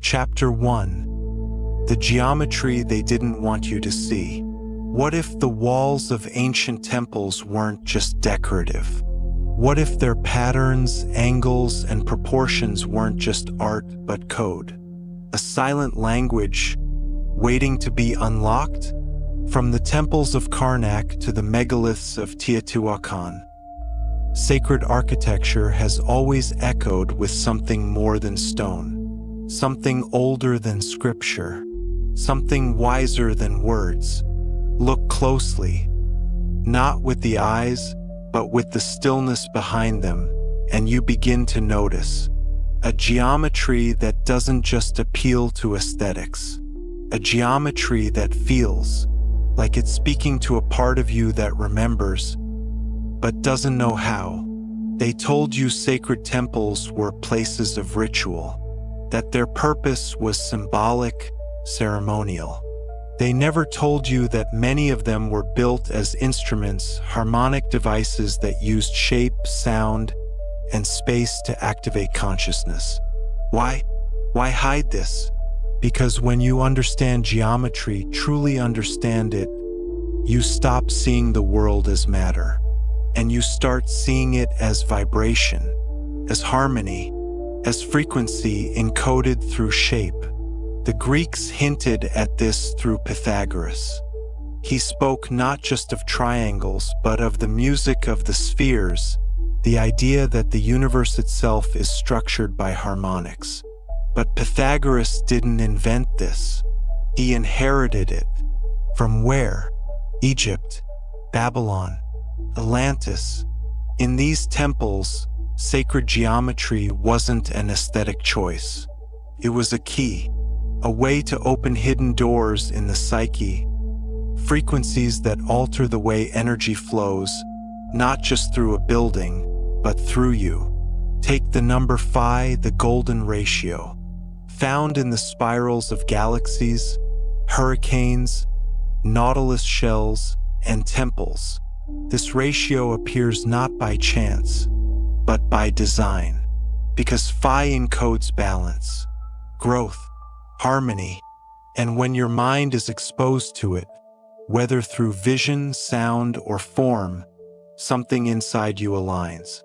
Chapter 1. The geometry they didn't want you to see. What if the walls of ancient temples weren't just decorative? What if their patterns, angles, and proportions weren't just art but code? A silent language waiting to be unlocked? From the temples of Karnak to the megaliths of Teotihuacan, sacred architecture has always echoed with something more than stone, something older than scripture, something wiser than words. Look closely, not with the eyes, but with the stillness behind them, and you begin to notice a geometry that doesn't just appeal to aesthetics, a geometry that feels like it's speaking to a part of you that remembers, but doesn't know how. They told you sacred temples were places of ritual, that their purpose was symbolic, ceremonial. They never told you that many of them were built as instruments, harmonic devices that used shape, sound, and space to activate consciousness. Why? Why hide this? Because when you understand geometry, truly understand it, you stop seeing the world as matter, and you start seeing it as vibration, as harmony, as frequency encoded through shape. The Greeks hinted at this through Pythagoras. He spoke not just of triangles, but of the music of the spheres, the idea that the universe itself is structured by harmonics. But Pythagoras didn't invent this. He inherited it. From where? Egypt, Babylon, Atlantis. In these temples, sacred geometry wasn't an aesthetic choice. It was a key, a way to open hidden doors in the psyche, frequencies that alter the way energy flows, not just through a building, but through you. Take the number phi, the golden ratio, found in the spirals of galaxies, hurricanes, nautilus shells, and temples. This ratio appears not by chance, but by design, because phi encodes balance, growth, harmony, and when your mind is exposed to it, whether through vision, sound, or form, something inside you aligns.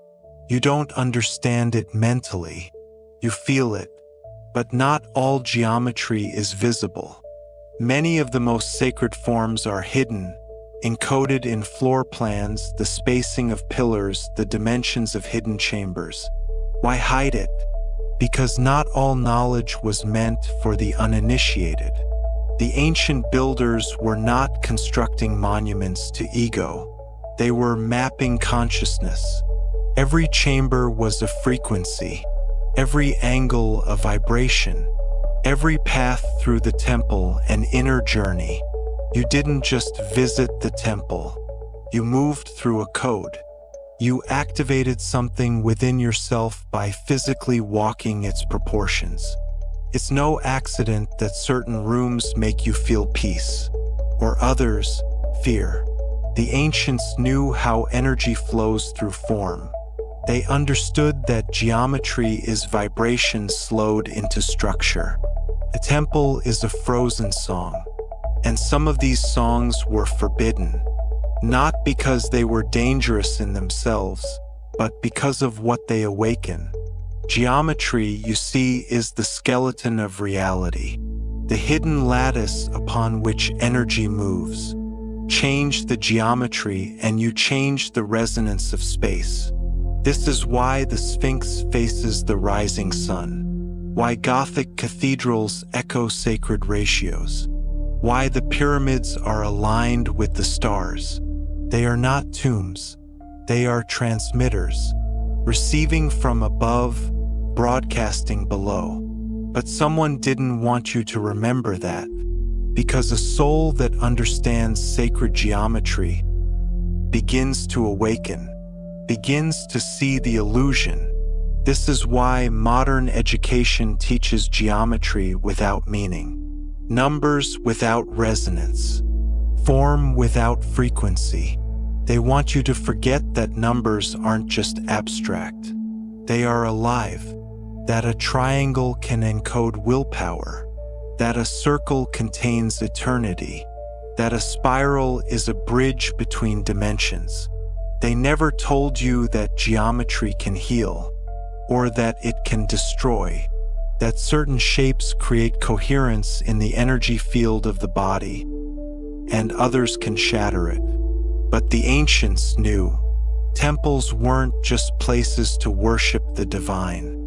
You don't understand it mentally, you feel it, but not all geometry is visible. Many of the most sacred forms are hidden, encoded in floor plans, the spacing of pillars, the dimensions of hidden chambers. Why hide it? Because not all knowledge was meant for the uninitiated. The ancient builders were not constructing monuments to ego. They were mapping consciousness. Every chamber was a frequency, every angle a vibration, every path through the temple an inner journey. You didn't just visit the temple, you moved through a code. You activated something within yourself by physically walking its proportions. It's no accident that certain rooms make you feel peace, or others, fear. The ancients knew how energy flows through form. They understood that geometry is vibration slowed into structure. A temple is a frozen song, and some of these songs were forbidden, not because they were dangerous in themselves, but because of what they awaken. Geometry, you see, is the skeleton of reality, the hidden lattice upon which energy moves. Change the geometry and you change the resonance of space. This is why the Sphinx faces the rising sun, why Gothic cathedrals echo sacred ratios, why the pyramids are aligned with the stars. They are not tombs, they are transmitters, receiving from above, broadcasting below. But someone didn't want you to remember that, because a soul that understands sacred geometry begins to awaken, begins to see the illusion. This is why modern education teaches geometry without meaning, numbers without resonance, form without frequency. They want you to forget that numbers aren't just abstract. They are alive. that a triangle can encode willpower, that a circle contains eternity, that a spiral is a bridge between dimensions. They never told you that geometry can heal, or that it can destroy, that certain shapes create coherence in the energy field of the body, and others can shatter it. But the ancients knew. Temples weren't just places to worship the divine.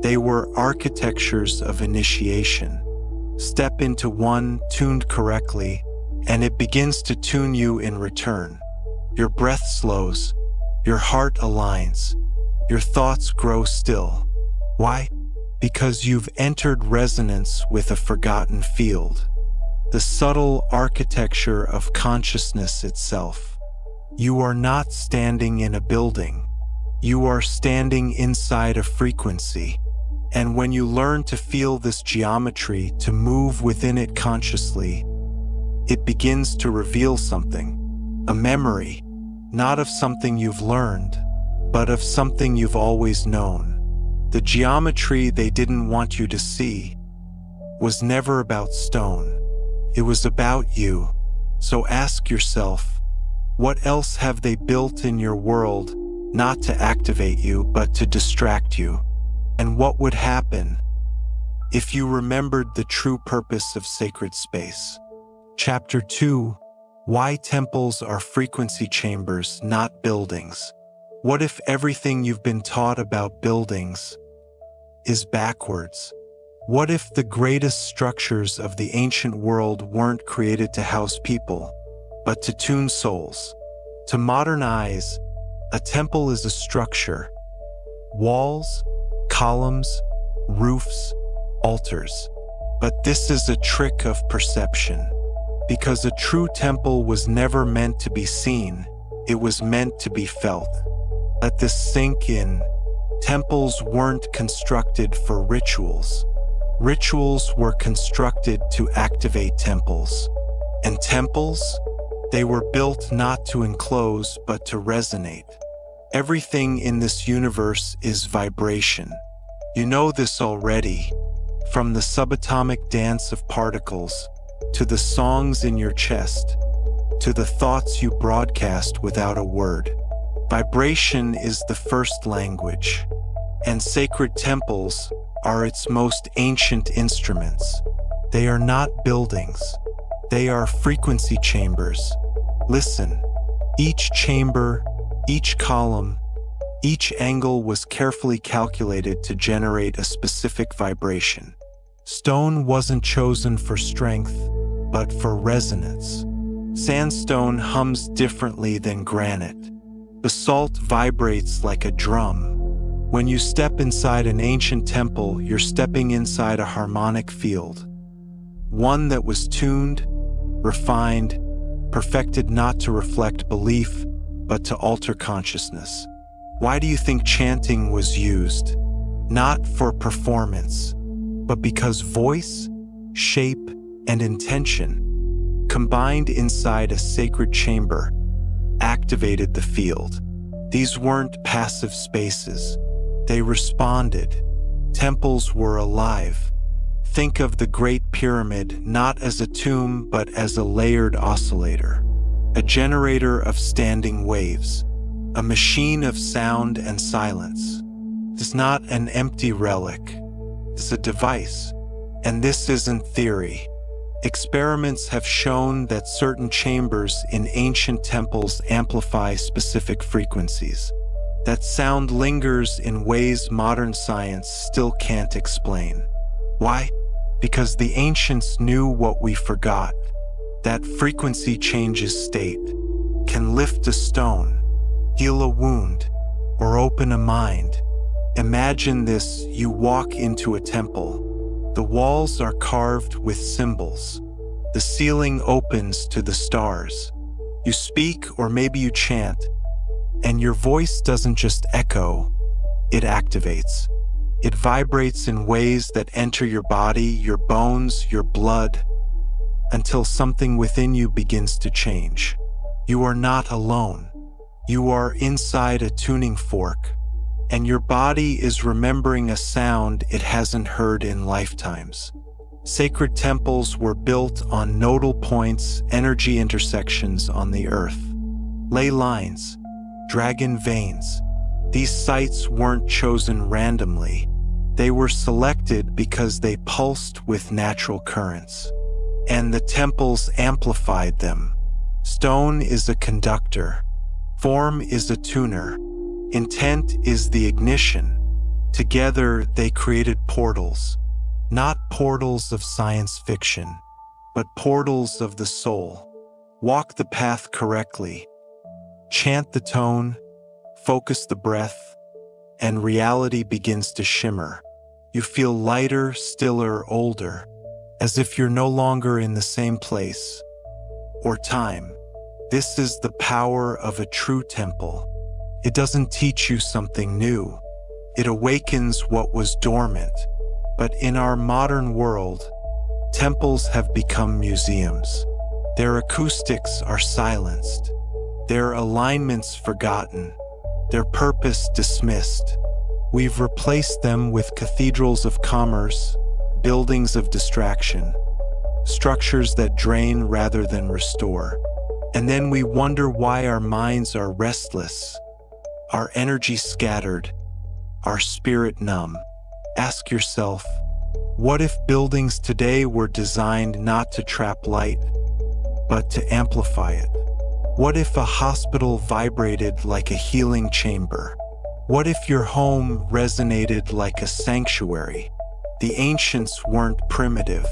They were architectures of initiation. Step into one tuned correctly, and it begins to tune you in return. Your breath slows, your heart aligns, your thoughts grow still. Why? Because you've entered resonance with a forgotten field, the subtle architecture of consciousness itself. You are not standing in a building. You are standing inside a frequency. And when you learn to feel this geometry, to move within it consciously, it begins to reveal something, a memory, not of something you've learned, but of something you've always known. The geometry they didn't want you to see was never about stone. It was about you. So ask yourself, what else have they built in your world, not to activate you, but to distract you? And what would happen if you remembered the true purpose of sacred space? Chapter 2: Why temples are frequency chambers, not buildings. What if everything you've been taught about buildings is backwards? What if the greatest structures of the ancient world weren't created to house people, but to tune souls? To modernize, a temple is a structure. Walls, columns, roofs, altars. But this is a trick of perception. Because a true temple was never meant to be seen, it was meant to be felt. Let this sink in. Temples weren't constructed for rituals. Rituals were constructed to activate temples. And temples? They were built not to enclose, but to resonate. Everything in this universe is vibration. You know this already, from the subatomic dance of particles, to the songs in your chest, to the thoughts you broadcast without a word. Vibration is the first language, and sacred temples are its most ancient instruments. They are not buildings. They are frequency chambers. Listen, each chamber, each column, each angle was carefully calculated to generate a specific vibration. Stone wasn't chosen for strength, but for resonance. Sandstone hums differently than granite. Basalt vibrates like a drum. When you step inside an ancient temple, you're stepping inside a harmonic field. One that was tuned, refined, perfected not to reflect belief, but to alter consciousness. Why do you think chanting was used? Not for performance, but because voice, shape, and intention, combined inside a sacred chamber, activated the field. These weren't passive spaces. They responded. Temples were alive. Think of the Great Pyramid not as a tomb, but as a layered oscillator, a generator of standing waves, a machine of sound and silence. It's not an empty relic. It's a device. And this isn't theory. Experiments have shown that certain chambers in ancient temples amplify specific frequencies. That sound lingers in ways modern science still can't explain. Why? Because the ancients knew what we forgot. That frequency changes state, can lift a stone, heal a wound, or open a mind. Imagine this: you walk into a temple. The walls are carved with symbols. The ceiling opens to the stars. You speak, or maybe you chant, and your voice doesn't just echo, it activates. It vibrates in ways that enter your body, your bones, your blood, until something within you begins to change. You are not alone. You are inside a tuning fork, and your body is remembering a sound it hasn't heard in lifetimes. Sacred temples were built on nodal points, energy intersections on the earth. Ley lines, dragon veins. These sites weren't chosen randomly. They were selected because they pulsed with natural currents. And the temples amplified them. Stone is a conductor. Form is a tuner. Intent is the ignition. Together, they created portals. Not portals of science fiction, but portals of the soul. Walk the path correctly. Chant the tone, focus the breath, and reality begins to shimmer. You feel lighter, stiller, older, as if you're no longer in the same place or time. This is the power of a true temple. It doesn't teach you something new. It awakens what was dormant. But in our modern world, temples have become museums. Their acoustics are silenced, their alignments forgotten, their purpose dismissed. We've replaced them with cathedrals of commerce, buildings of distraction, structures that drain rather than restore. And then we wonder why our minds are restless, our energy scattered, our spirit numb. Ask yourself, what if buildings today were designed not to trap light, but to amplify it? What if a hospital vibrated like a healing chamber? What if your home resonated like a sanctuary? The ancients weren't primitive.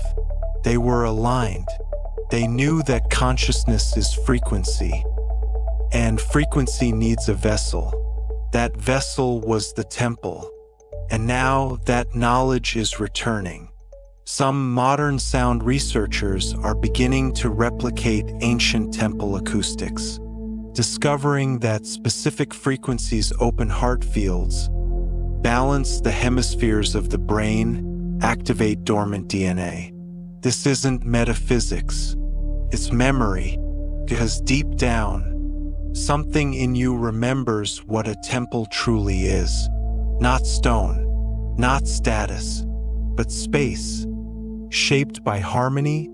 They were aligned. They knew that consciousness is frequency, and frequency needs a vessel. That vessel was the temple. And now that knowledge is returning. Some modern sound researchers are beginning to replicate ancient temple acoustics, discovering that specific frequencies open heart fields, balance the hemispheres of the brain, activate dormant DNA. This isn't metaphysics, it's memory, because deep down, something in you remembers what a temple truly is. Not stone, not status, but space, shaped by harmony,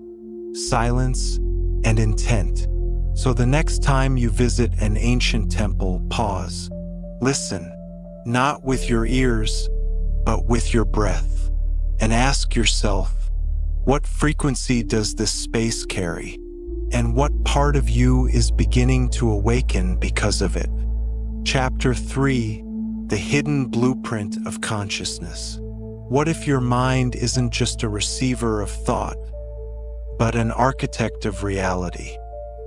silence, and intent. So the next time you visit an ancient temple, pause. Listen, not with your ears, but with your breath. And ask yourself, what frequency does this space carry? And what part of you is beginning to awaken because of it? Chapter 3. The hidden blueprint of consciousness. What if your mind isn't just a receiver of thought, but an architect of reality?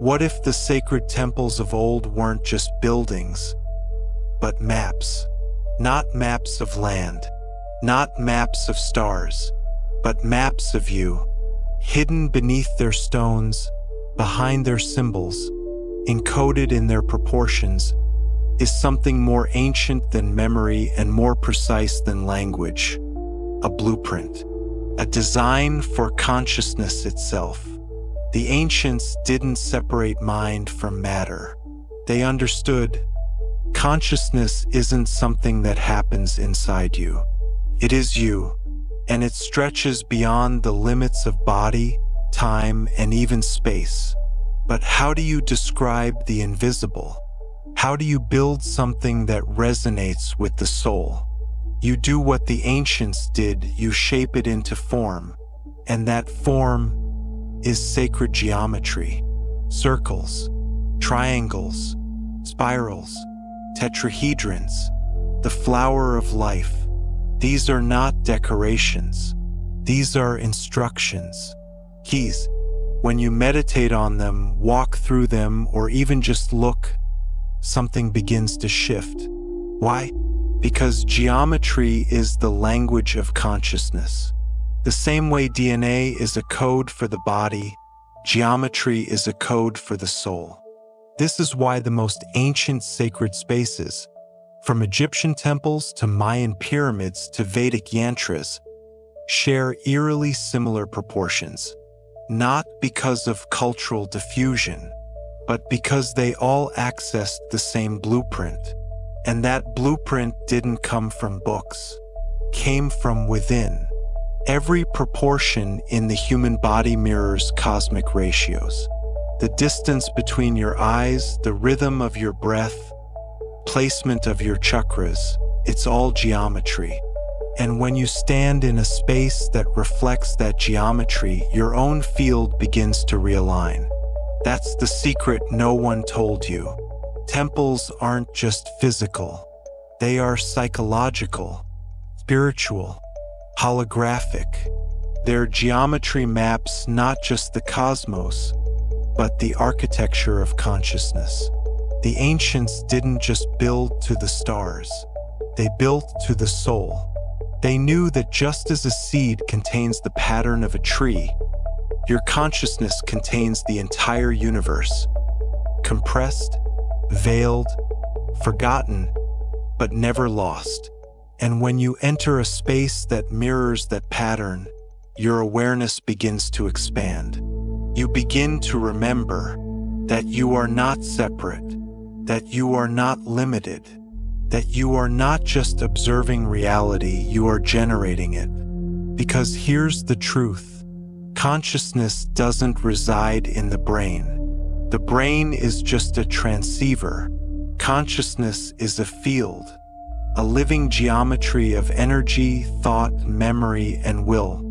What if the sacred temples of old weren't just buildings, but maps? Not maps of land, not maps of stars, but maps of you, hidden beneath their stones, behind their symbols, encoded in their proportions, is something more ancient than memory and more precise than language. A blueprint, a design for consciousness itself. The ancients didn't separate mind from matter. They understood consciousness isn't something that happens inside you. It is you, and it stretches beyond the limits of body, time, and even space. But how do you describe the invisible? How do you build something that resonates with the soul? You do what the ancients did, you shape it into form. And that form is sacred geometry. Circles, triangles, spirals, tetrahedrons, the flower of life. These are not decorations. These are instructions, keys. When you meditate on them, walk through them, or even just look, something begins to shift. Why? Because geometry is the language of consciousness. The same way DNA is a code for the body, geometry is a code for the soul. This is why the most ancient sacred spaces, from Egyptian temples to Mayan pyramids to Vedic yantras, share eerily similar proportions. Not because of cultural diffusion, but because they all accessed the same blueprint. And that blueprint didn't come from books, came from within. Every proportion in the human body mirrors cosmic ratios. The distance between your eyes, the rhythm of your breath, placement of your chakras, it's all geometry. And when you stand in a space that reflects that geometry, your own field begins to realign. That's the secret no one told you. Temples aren't just physical. They are psychological, spiritual, holographic. Their geometry maps not just the cosmos, but the architecture of consciousness. The ancients didn't just build to the stars. They built to the soul. They knew that just as a seed contains the pattern of a tree, your consciousness contains the entire universe. Compressed, veiled, forgotten, but never lost. And when you enter a space that mirrors that pattern, your awareness begins to expand. You begin to remember that you are not separate, that you are not limited, that you are not just observing reality, you are generating it. Because here's the truth: consciousness doesn't reside in the brain. The brain is just a transceiver. Consciousness is a field, a living geometry of energy, thought, memory, and will.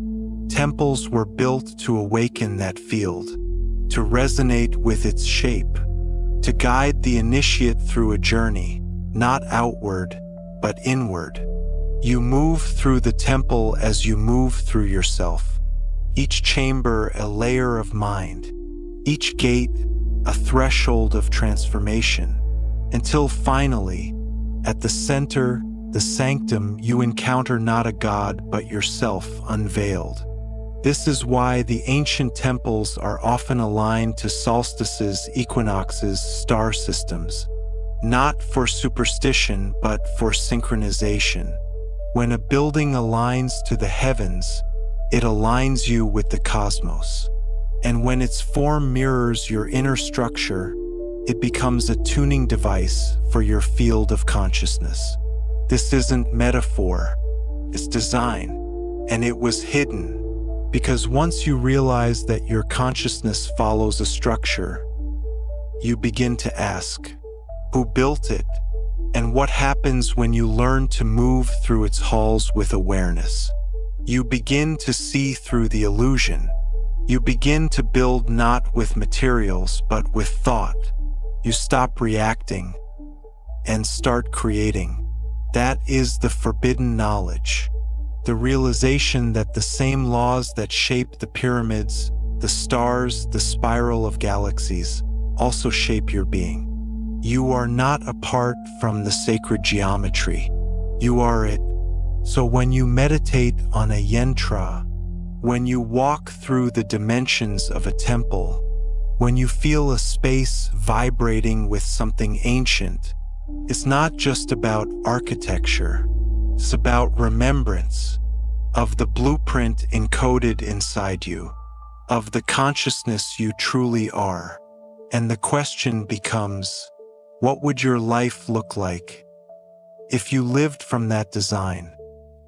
Temples were built to awaken that field, to resonate with its shape, to guide the initiate through a journey, not outward, but inward. You move through the temple as you move through yourself. Each chamber a layer of mind, each gate a threshold of transformation, until finally, at the center, the sanctum, you encounter not a god but yourself unveiled. This is why the ancient temples are often aligned to solstices, equinoxes, star systems. Not for superstition, but for synchronization. When a building aligns to the heavens, it aligns you with the cosmos. And when its form mirrors your inner structure, it becomes a tuning device for your field of consciousness. This isn't metaphor, it's design. And it was hidden, because once you realize that your consciousness follows a structure, you begin to ask, who built it? And what happens when you learn to move through its halls with awareness? You begin to see through the illusion. You begin to build not with materials, but with thought. You stop reacting and start creating. That is the forbidden knowledge. The realization that the same laws that shape the pyramids, the stars, the spiral of galaxies, also shape your being. You are not apart from the sacred geometry. You are it. So when you meditate on a yantra, when you walk through the dimensions of a temple, when you feel a space vibrating with something ancient, it's not just about architecture. It's about remembrance of the blueprint encoded inside you, of the consciousness you truly are. And the question becomes, what would your life look like if you lived from that design?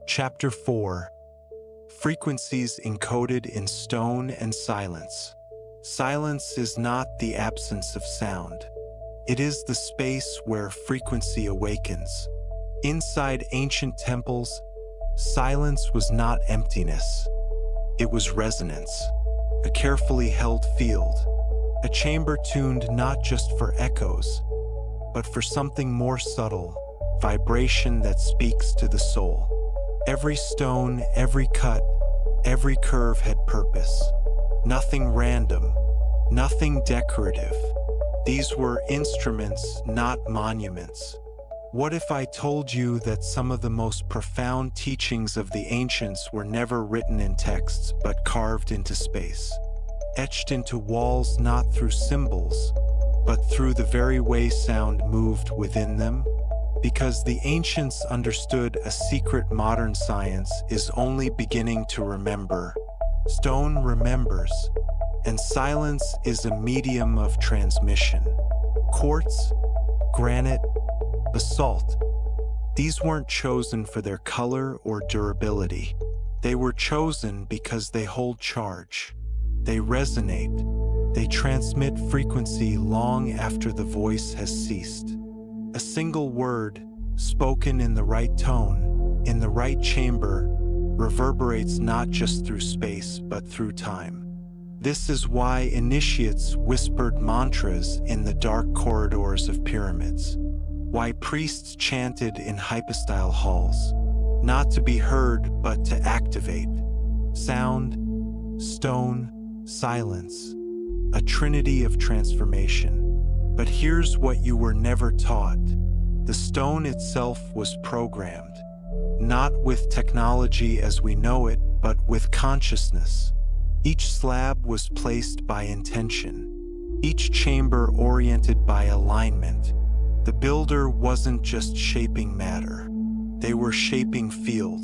Chapter 4. Frequencies encoded in stone and silence. Silence is not the absence of sound. It is the space where frequency awakens. Inside ancient temples, silence was not emptiness. It was resonance, a carefully held field, a chamber tuned not just for echoes, but for something more subtle, vibration that speaks to the soul. Every stone, every cut, every curve had purpose. Nothing random, nothing decorative. These were instruments, not monuments. What if I told you that some of the most profound teachings of the ancients were never written in texts, but carved into space, etched into walls not through symbols, but through the very way sound moved within them? Because the ancients understood a secret modern science is only beginning to remember. Stone remembers, and silence is a medium of transmission. Quartz, granite, basalt. These weren't chosen for their color or durability. They were chosen because they hold charge. They resonate. They transmit frequency long after the voice has ceased. A single word, spoken in the right tone, in the right chamber, reverberates not just through space but through time. This is why initiates whispered mantras in the dark corridors of pyramids. Why priests chanted in hypostyle halls, not to be heard but to activate. Sound, stone, silence, a trinity of transformation. But here's what you were never taught. The stone itself was programmed, not with technology as we know it, but with consciousness. Each slab was placed by intention, each chamber oriented by alignment. The builder wasn't just shaping matter, they were shaping field.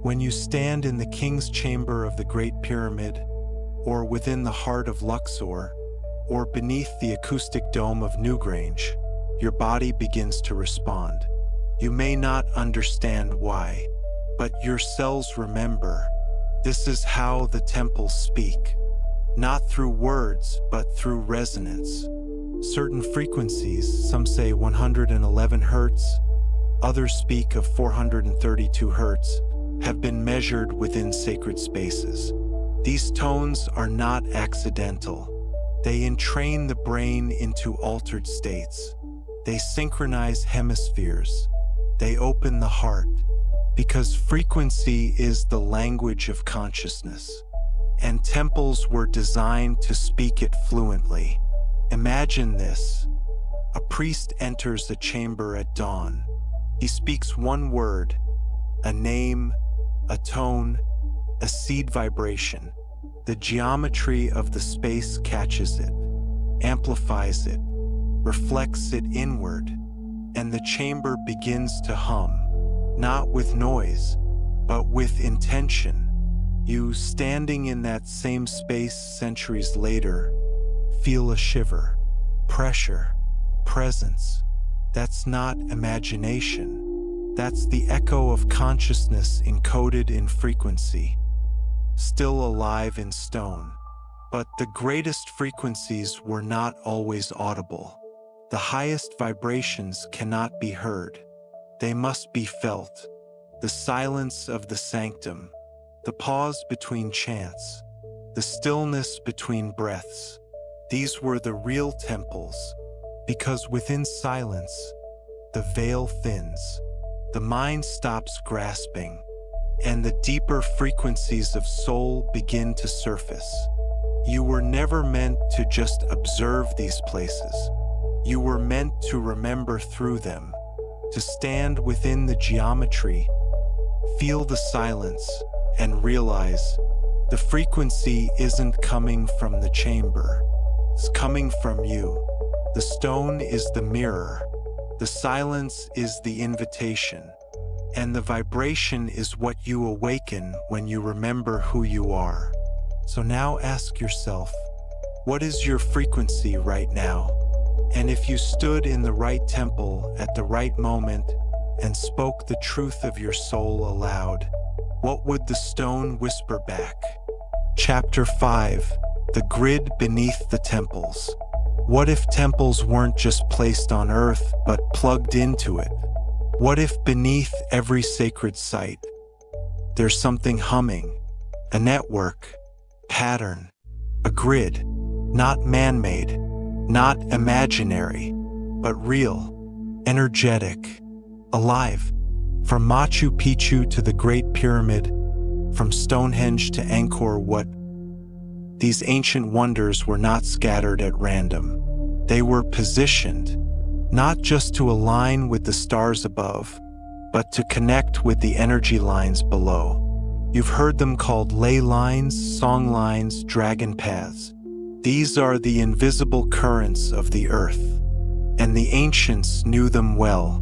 When you stand in the king's chamber of the Great Pyramid, or within the heart of Luxor, or beneath the acoustic dome of Newgrange, your body begins to respond. You may not understand why, but your cells remember. This is how the temples speak, not through words, but through resonance. Certain frequencies, some say 111 Hertz, others speak of 432 Hertz, have been measured within sacred spaces. These tones are not accidental. They entrain the brain into altered states. They synchronize hemispheres. They open the heart. Because frequency is the language of consciousness, and temples were designed to speak it fluently. Imagine this. A priest enters a chamber at dawn. He speaks one word, a name, a tone, a seed vibration. The geometry of the space catches it, amplifies it, reflects it inward, and the chamber begins to hum. Not with noise, but with intention. You, standing in that same space centuries later, feel a shiver, pressure, presence. That's not imagination. That's the echo of consciousness encoded in frequency, still alive in stone. But the greatest frequencies were not always audible. The highest vibrations cannot be heard. They must be felt. The silence of the sanctum, the pause between chants, the stillness between breaths. These were the real temples, because within silence, the veil thins, the mind stops grasping, and the deeper frequencies of soul begin to surface. You were never meant to just observe these places. You were meant to remember through them. To stand within the geometry, feel the silence, and realize the frequency isn't coming from the chamber. It's coming from you. The stone is the mirror. The silence is the invitation. And the vibration is what you awaken when you remember who you are. So now ask yourself, what is your frequency right now? And if you stood in the right temple at the right moment and spoke the truth of your soul aloud, what would the stone whisper back? Chapter 5: The Grid Beneath the Temples. What if temples weren't just placed on earth, but plugged into it? What if beneath every sacred site, there's something humming, a network, pattern, a grid, not man-made, not imaginary, but real, energetic, alive. From Machu Picchu to the Great Pyramid, from Stonehenge to Angkor Wat, these ancient wonders were not scattered at random. They were positioned, not just to align with the stars above, but to connect with the energy lines below. You've heard them called ley lines, song lines, dragon paths. These are the invisible currents of the earth, and the ancients knew them well.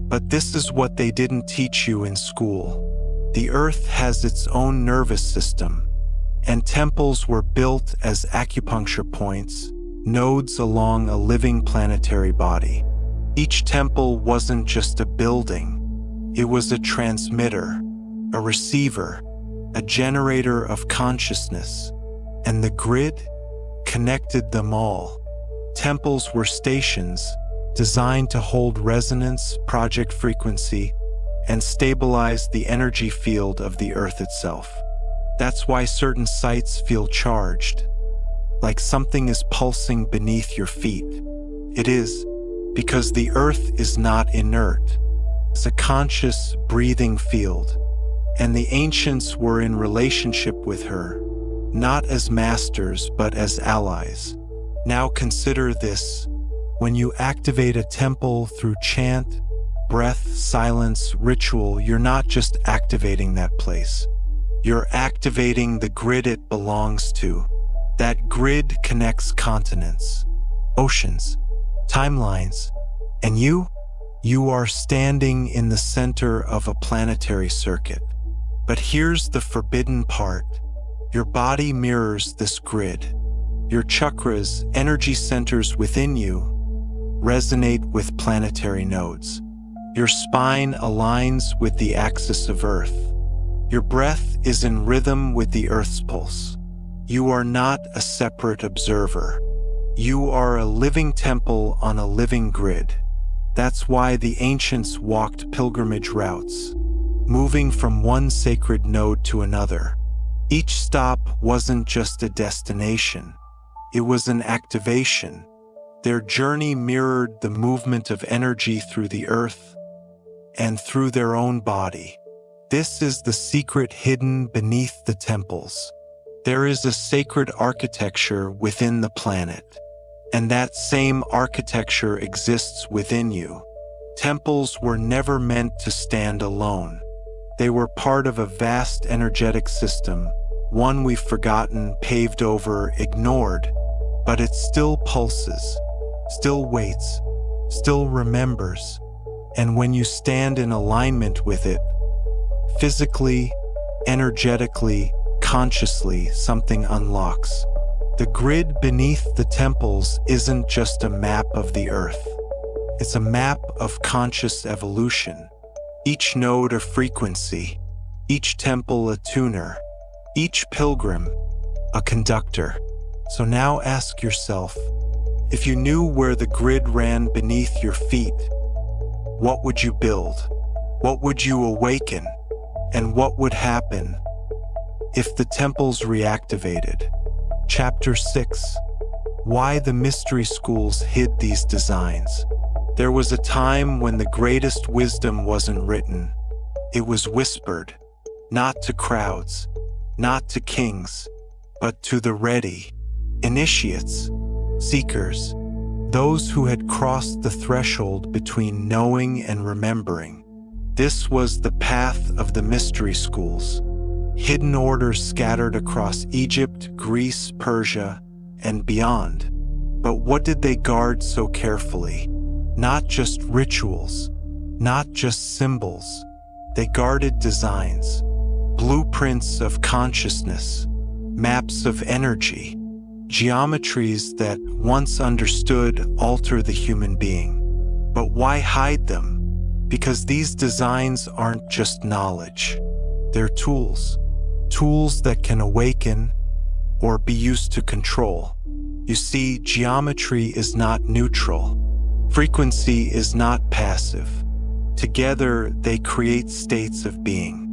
But this is what they didn't teach you in school. The earth has its own nervous system, and temples were built as acupuncture points, nodes along a living planetary body. Each temple wasn't just a building, it was a transmitter, a receiver, a generator of consciousness, and the grid connected them all. Temples were stations designed to hold resonance, project frequency, and stabilize the energy field of the earth itself. That's why certain sites feel charged, like something is pulsing beneath your feet. It is because the earth is not inert. It's a conscious, breathing field, and the ancients were in relationship with her, not as masters but as allies. Now consider this. When you activate a temple through chant, breath, silence, ritual, you're not just activating that place. You're activating the grid it belongs to. That grid connects continents, oceans, timelines, and you are standing in the center of a planetary circuit. But here's the forbidden part. Your body mirrors this grid. Your chakras, energy centers within you, resonate with planetary nodes. Your spine aligns with the axis of Earth. Your breath is in rhythm with the Earth's pulse. You are not a separate observer. You are a living temple on a living grid. That's why the ancients walked pilgrimage routes, moving from one sacred node to another. Each stop wasn't just a destination. It was an activation. Their journey mirrored the movement of energy through the earth and through their own body. This is the secret hidden beneath the temples. There is a sacred architecture within the planet, and that same architecture exists within you. Temples were never meant to stand alone. They were part of a vast energetic system, one we've forgotten, paved over, ignored, but it still pulses, still waits, still remembers. And when you stand in alignment with it, physically, energetically, consciously, something unlocks. The grid beneath the temples isn't just a map of the earth. It's a map of conscious evolution. Each node a frequency, each temple a tuner, each pilgrim a conductor. So now ask yourself, if you knew where the grid ran beneath your feet, what would you build? What would you awaken? And what would happen if the temples reactivated? Chapter 6. Why the mystery schools hid these designs. There was a time when the greatest wisdom wasn't written. It was whispered, not to crowds, not to kings, but to the ready, initiates, seekers, those who had crossed the threshold between knowing and remembering. This was the path of the mystery schools, hidden orders scattered across Egypt, Greece, Persia, and beyond. But what did they guard so carefully? Not just rituals, not just symbols. They guarded designs, blueprints of consciousness, maps of energy, geometries that, once understood, alter the human being. But why hide them? Because these designs aren't just knowledge. They're tools. Tools that can awaken or be used to control. You see, geometry is not neutral. Frequency is not passive. Together, they create states of being.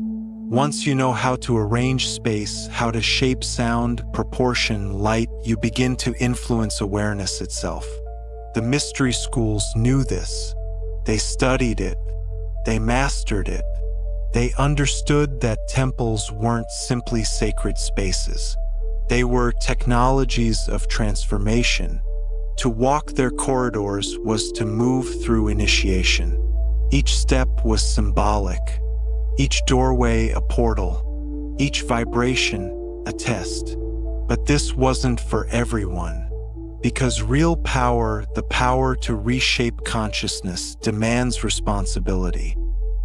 Once you know how to arrange space, how to shape sound, proportion, light, you begin to influence awareness itself. The mystery schools knew this. They studied it. They mastered it. They understood that temples weren't simply sacred spaces. They were technologies of transformation. To walk their corridors was to move through initiation. Each step was symbolic. Each doorway a portal, each vibration a test. But this wasn't for everyone, because real power, the power to reshape consciousness, demands responsibility,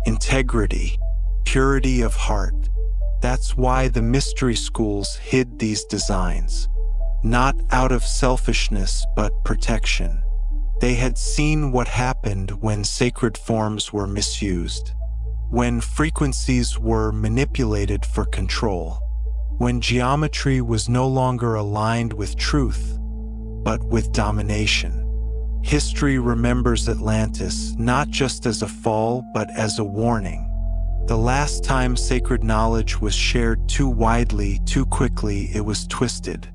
integrity, purity of heart. That's why the mystery schools hid these designs, not out of selfishness but protection. They had seen what happened when sacred forms were misused, when frequencies were manipulated for control, when geometry was no longer aligned with truth, but with domination. History remembers Atlantis not just as a fall, but as a warning. The last time sacred knowledge was shared too widely, too quickly, it was twisted,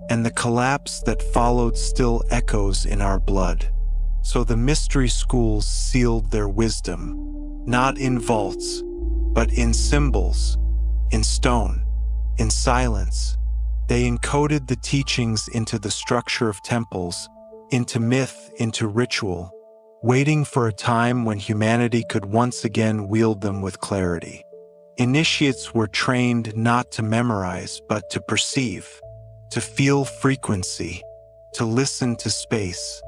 and the collapse that followed still echoes in our blood. So the mystery schools sealed their wisdom, not in vaults, but in symbols, in stone, in silence. They encoded the teachings into the structure of temples, into myth, into ritual, waiting for a time when humanity could once again wield them with clarity. Initiates were trained not to memorize, but to perceive, to feel frequency, to listen to space,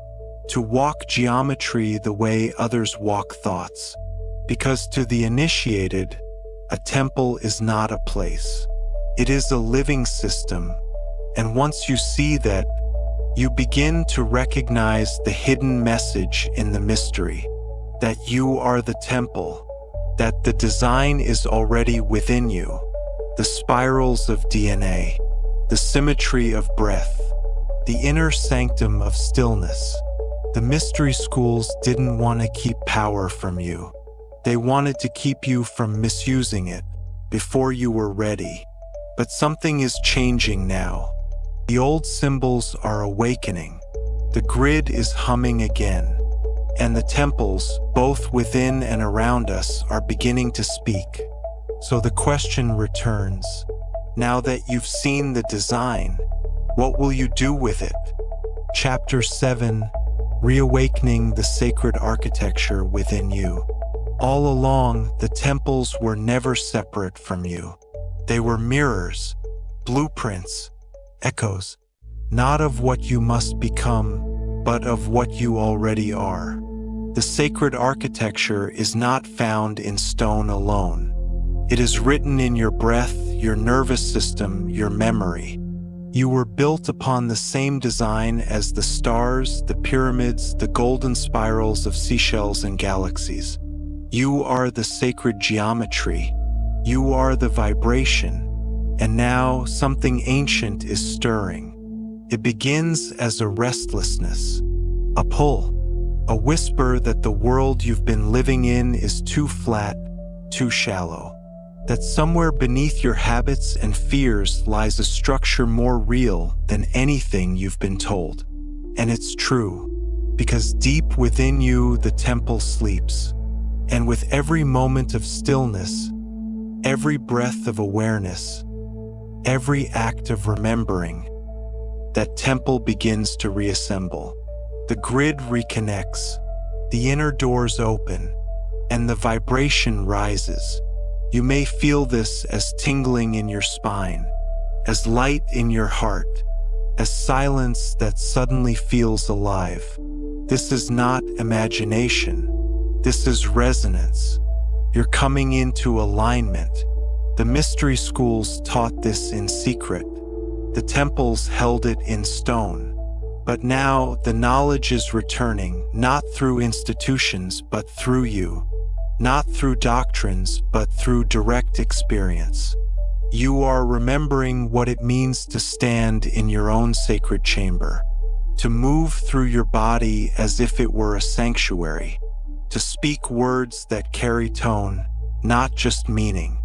to walk geometry the way others walk thoughts. Because to the initiated, a temple is not a place. It is a living system, and once you see that, you begin to recognize the hidden message in the mystery, that you are the temple, that the design is already within you, the spirals of DNA, the symmetry of breath, the inner sanctum of stillness. The mystery schools didn't want to keep power from you. They wanted to keep you from misusing it before you were ready. But something is changing now. The old symbols are awakening. The grid is humming again. And the temples, both within and around us, are beginning to speak. So the question returns. Now that you've seen the design, what will you do with it? Chapter 7, Reawakening the Sacred Architecture Within You. All along, the temples were never separate from you. They were mirrors, blueprints, echoes, not of what you must become, but of what you already are. The sacred architecture is not found in stone alone. It is written in your breath, your nervous system, your memory. You were built upon the same design as the stars, the pyramids, the golden spirals of seashells and galaxies. You are the sacred geometry. You are the vibration. And now something ancient is stirring. It begins as a restlessness, a pull, a whisper that the world you've been living in is too flat, too shallow. That somewhere beneath your habits and fears lies a structure more real than anything you've been told. And it's true, because deep within you the temple sleeps. And with every moment of stillness, every breath of awareness, every act of remembering, that temple begins to reassemble. The grid reconnects, the inner doors open, and the vibration rises. You may feel this as tingling in your spine, as light in your heart, as silence that suddenly feels alive. This is not imagination. This is resonance. You're coming into alignment. The mystery schools taught this in secret. The temples held it in stone. But now the knowledge is returning, not through institutions, but through you. Not through doctrines, but through direct experience. You are remembering what it means to stand in your own sacred chamber, to move through your body as if it were a sanctuary, to speak words that carry tone, not just meaning,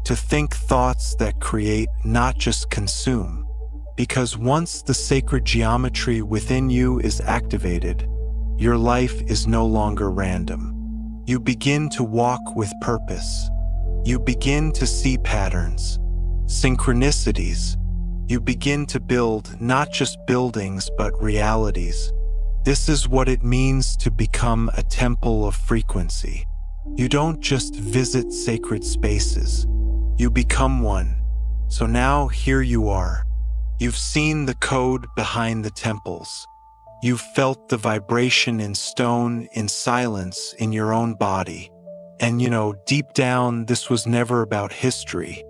to think thoughts that create, not just consume. Because once the sacred geometry within you is activated, your life is no longer random. You begin to walk with purpose. You begin to see patterns, synchronicities. You begin to build not just buildings, but realities. This is what it means to become a temple of frequency. You don't just visit sacred spaces. You become one. So now here you are. You've seen the code behind the temples. You've felt the vibration in stone, in silence, in your own body. And deep down, this was never about history.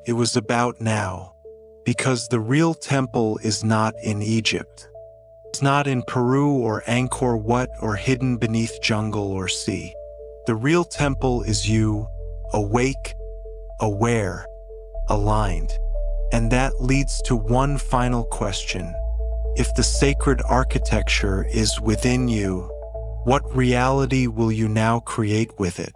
It was about now. Because the real temple is not in Egypt. It's not in Peru or Angkor Wat or hidden beneath jungle or sea. The real temple is you, awake, aware, aligned. And that leads to one final question. If the sacred architecture is within you, what reality will you now create with it?